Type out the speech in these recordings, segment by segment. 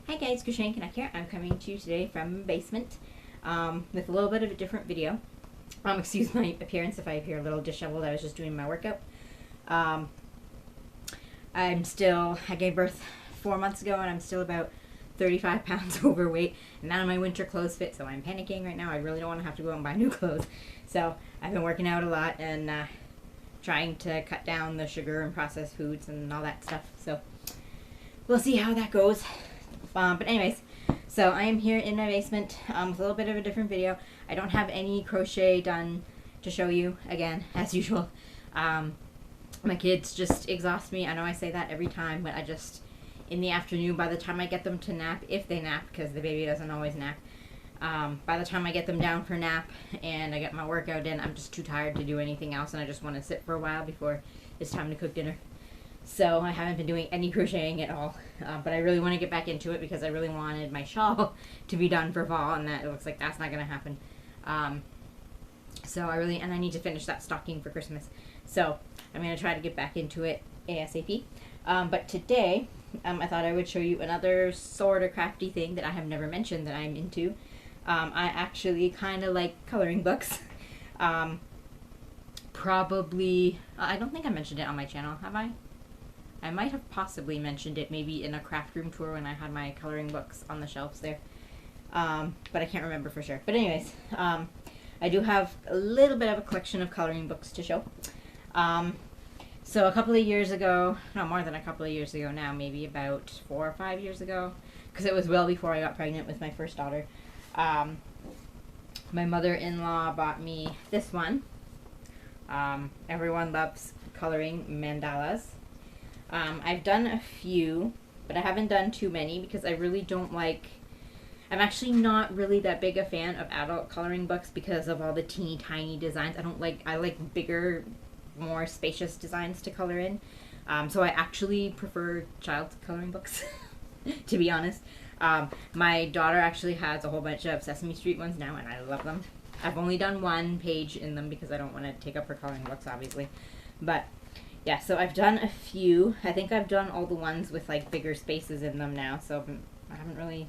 Hi guys, Krishan Canuck here. I'm coming to you today from the basement with a little bit of a different video. Excuse my appearance if I appear a little disheveled. I was just doing my workout. I gave birth 4 months ago and I'm still about 35 pounds overweight. And none of my winter clothes fit, so I'm panicking right now. I really don't want to have to go out and buy new clothes. So I've been working out a lot and trying to cut down the sugar and processed foods and all that stuff. So we'll see how that goes. But anyways, so I am here in my basement with a little bit of a different video. I don't have any crochet done to show you, again, as usual. My kids just exhaust me. I know I say that every time, but in the afternoon, by the time I get them to nap, if they nap, because the baby doesn't always nap, by the time I get them down for nap and I get my workout in, I'm just too tired to do anything else, and I just want to sit for a while before it's time to cook dinner. So I haven't been doing any crocheting at all, but I really want to get back into it because I really wanted my shawl to be done for fall, and that it looks like that's not going to happen. And I need to finish that stocking for Christmas. So I'm going to try to get back into it ASAP. But today, I thought I would show you another sort of crafty thing that I have never mentioned that I'm into. I actually kind of like coloring books. Probably, I don't think I mentioned it on my channel, have I? I might have possibly mentioned it maybe in a craft room tour when I had my coloring books on the shelves there. But I can't remember for sure. But anyways, I do have a little bit of a collection of coloring books to show. So a couple of years ago, no, more than a couple of years ago now, maybe about 4 or 5 years ago, because it was well before I got pregnant with my first daughter, my mother-in-law bought me this one. Everyone loves coloring mandalas. I've done a few, but I haven't done too many because I really don't like... I'm actually not really that big a fan of adult coloring books because of all the teeny tiny designs. I like bigger, more spacious designs to color in. So I actually prefer child coloring books, to be honest. My daughter actually has a whole bunch of Sesame Street ones now, and I love them. I've only done one page in them because I don't want to take up her coloring books, obviously. But yeah, so I've done a few. I think I've done all the ones with like bigger spaces in them now, so I haven't really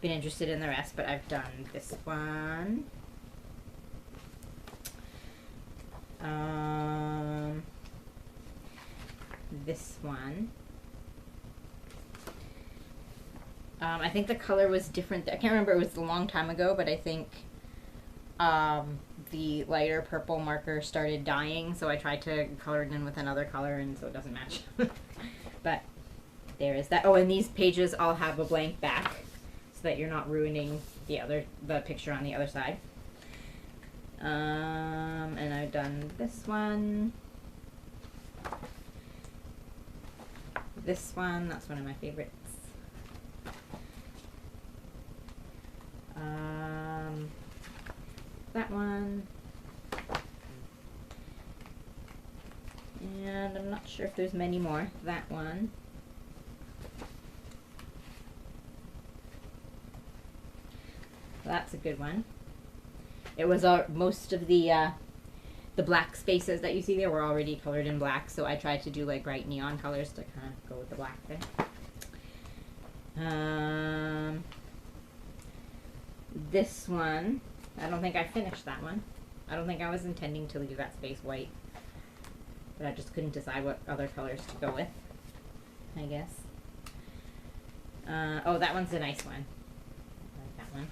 been interested in the rest, but I've done this one. This one. I think the color was different. I can't remember, it was a long time ago, but I think the lighter purple marker started dying, so I tried to color it in with another color, and so it doesn't match. But there is that. Oh, and these pages all have a blank back, so that you're not ruining the picture on the other side. And I've done this one. This one, that's one of my favorites. That one. And I'm not sure if there's many more. That one. That's a good one. It was most of the black spaces that you see there were already colored in black, so I tried to do like bright neon colors to kind of go with the black there. This one, I don't think I finished that one. I don't think I was intending to leave that space white, but I just couldn't decide what other colors to go with, I guess. Oh, that one's a nice one. I like that one.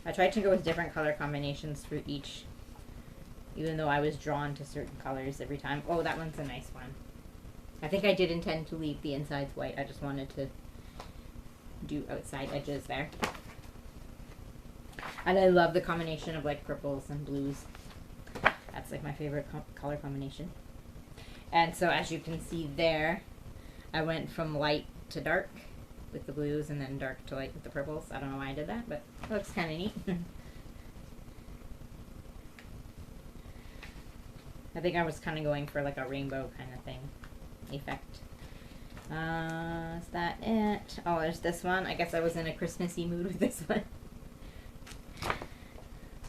I tried to go with different color combinations for each, even though I was drawn to certain colors every time. Oh, that one's a nice one. I think I did intend to leave the insides white. I just wanted to do outside edges there. And I love the combination of like purples and blues. That's like my favorite color combination. And so as you can see there, I went from light to dark with the blues and then dark to light with the purples. I don't know why I did that, but it looks kind of neat. I think I was kind of going for like a rainbow kind of thing effect. Is that it? Oh, there's this one. I guess I was in a Christmassy mood with this one.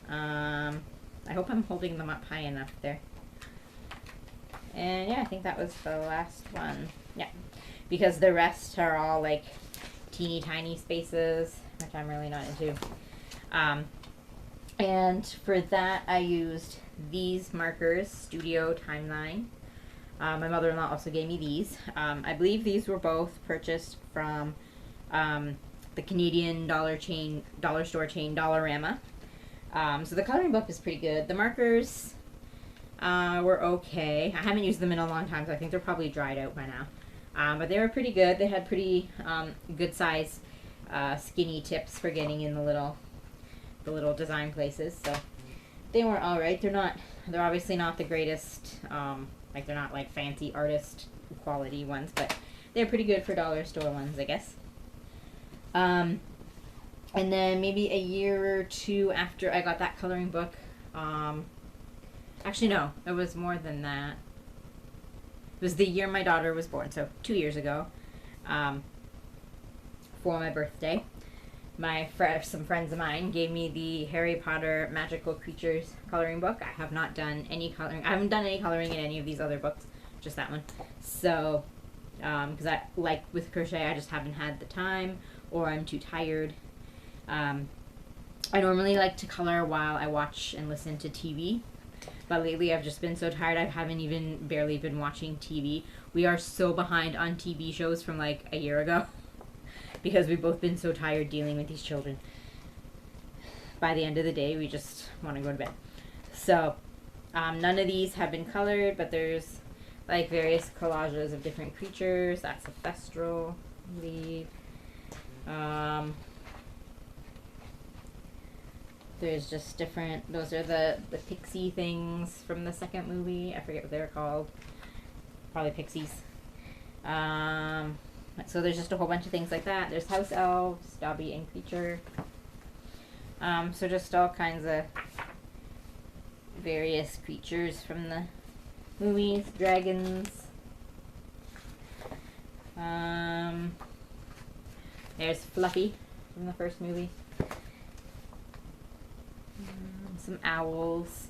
I hope I'm holding them up high enough there. And yeah, I think that was the last one. Yeah, because the rest are all like teeny tiny spaces, which I'm really not into. And for that, I used these markers, Studio Timeline. My mother-in-law also gave me these. I believe these were both purchased from the Canadian dollar store chain Dollarama. So the coloring book is pretty good. The markers were okay. I haven't used them in a long time, so I think they're probably dried out by now. But they were pretty good. They had pretty good size skinny tips for getting in the little design places. So they were all right. They're obviously not the greatest. Like they're not like fancy artist quality ones, but they're pretty good for dollar store ones, I guess. And then maybe a year or two after I got that coloring book, actually no, it was more than that. It was the year my daughter was born, so 2 years ago, for my birthday. Some friends of mine gave me the Harry Potter Magical Creatures coloring book. I have not done any coloring. I haven't done any coloring in any of these other books, just that one. So, because I like with crochet, I just haven't had the time, or I'm too tired. I normally like to color while I watch and listen to TV, but lately I've just been so tired. I haven't even barely been watching TV. We are so behind on TV shows from like a year ago. Because we've both been so tired dealing with these children. By the end of the day, we just want to go to bed. So, none of these have been colored, but there's like various collages of different creatures. That's a Thestral, I believe. There's just different, those are the pixie things from the second movie. I forget what they're called. Probably pixies. So there's just a whole bunch of things like that. There's house elves, Dobby and Creature. So just all kinds of various creatures from the movies. Dragons. There's Fluffy from the first movie. Some owls.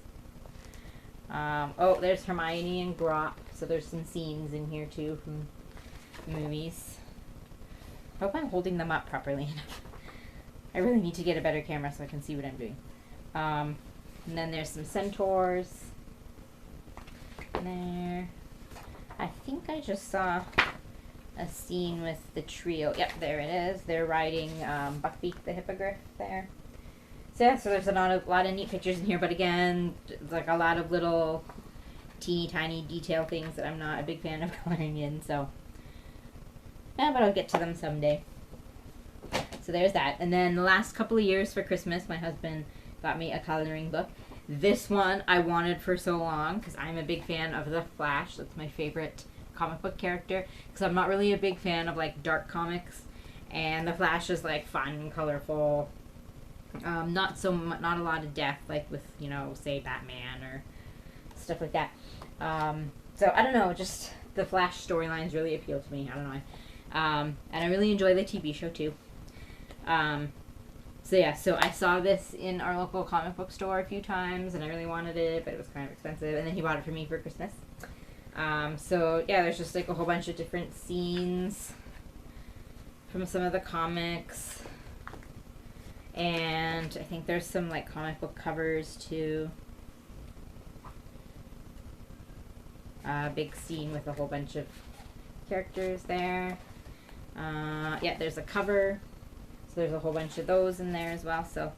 Oh, there's Hermione and Grop. So there's some scenes in here too from movies. I hope I'm holding them up properly enough. I really need to get a better camera so I can see what I'm doing. And then there's some centaurs. There. I think I just saw a scene with the trio. Yep, there it is. They're riding Buckbeak the hippogriff there. So yeah, so there's a lot of neat pictures in here, but again, like a lot of little teeny tiny detail things that I'm not a big fan of coloring in, so yeah, but I'll get to them someday. So there's that. And then the last couple of years for Christmas, my husband got me a coloring book. This one I wanted for so long because I'm a big fan of The Flash. That's my favorite comic book character, because I'm not really a big fan of like dark comics, and The Flash is like fun, colorful, not a lot of death like with, you know, say Batman or stuff like that. So I don't know, just the Flash storylines really appeal to me. I don't know why. And I really enjoy the TV show too. So yeah, so I saw this in our local comic book store a few times, and I really wanted it, but it was kind of expensive, and then he bought it for me for Christmas. So yeah, there's just like a whole bunch of different scenes from some of the comics, and I think there's some like comic book covers too. Big scene with a whole bunch of characters there. Yeah, there's a cover. So there's a whole bunch of those in there as well. So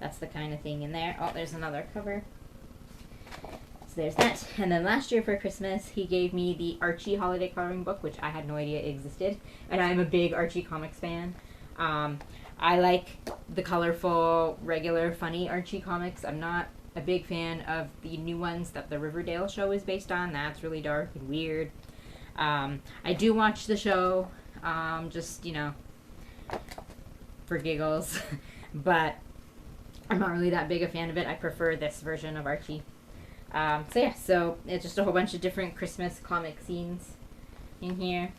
that's the kind of thing in there. Oh, there's another cover. So there's that. And then last year for Christmas, he gave me the Archie holiday coloring book, which I had no idea existed. And I'm a big Archie comics fan. I like the colorful, regular, funny Archie comics. I'm not a big fan of the new ones that the Riverdale show is based on. That's really dark and weird. I do watch the show, just, you know, for giggles, but I'm not really that big a fan of it. I prefer this version of Archie. So yeah, so it's just a whole bunch of different Christmas comic scenes in here.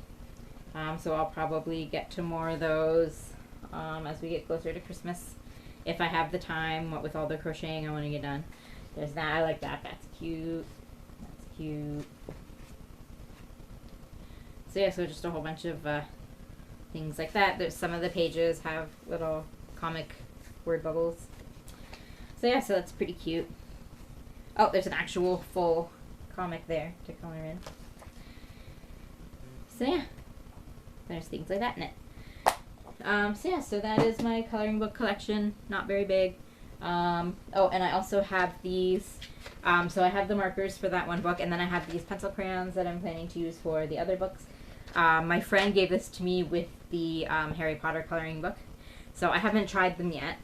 So I'll probably get to more of those as we get closer to Christmas, if I have the time, what with all the crocheting I want to get done. There's that. I like that. That's cute. That's cute. So yeah, so just a whole bunch of things like that. There's some of the pages have little comic word bubbles. So yeah, so that's pretty cute. Oh, there's an actual full comic there to color in. So yeah, there's things like that in it. So yeah, so that is my coloring book collection. Not very big. Oh, and I also have these. So I have the markers for that one book, and then I have these pencil crayons that I'm planning to use for the other books. My friend gave this to me with the Harry Potter coloring book. So I haven't tried them yet,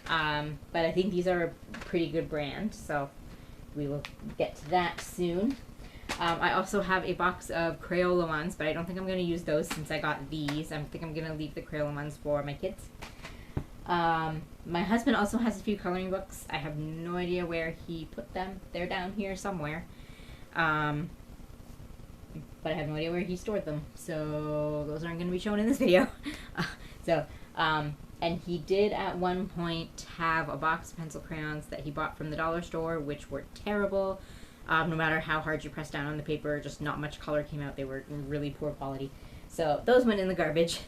but I think these are a pretty good brand, so we will get to that soon. I also have a box of Crayola ones, but I don't think I'm going to use those since I got these. I think I'm going to leave the Crayola ones for my kids. My husband also has a few coloring books. I have no idea where he put them. They're down here somewhere. But I have no idea where he stored them. So those aren't going to be shown in this video. And he did at one point have a box of pencil crayons that he bought from the dollar store, which were terrible. No matter how hard you press down on the paper, just not much color came out. They were really poor quality. So those went in the garbage.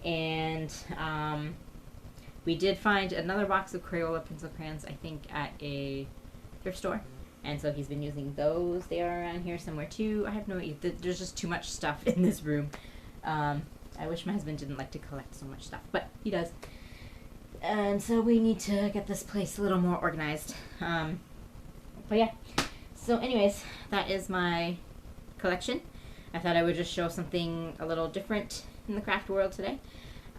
And we did find another box of Crayola pencil crayons, I think, at a thrift store. And so he's been using those. They are around here somewhere too. I have no idea. There's just too much stuff in this room. I wish my husband didn't like to collect so much stuff, but he does. And so we need to get this place a little more organized. But yeah. So anyways, that is my collection. I thought I would just show something a little different in the craft world today.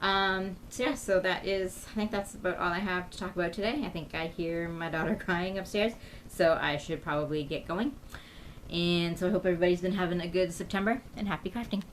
So yeah, so that is, I think that's about all I have to talk about today. I think I hear my daughter crying upstairs, so I should probably get going. And so I hope everybody's been having a good September, and happy crafting.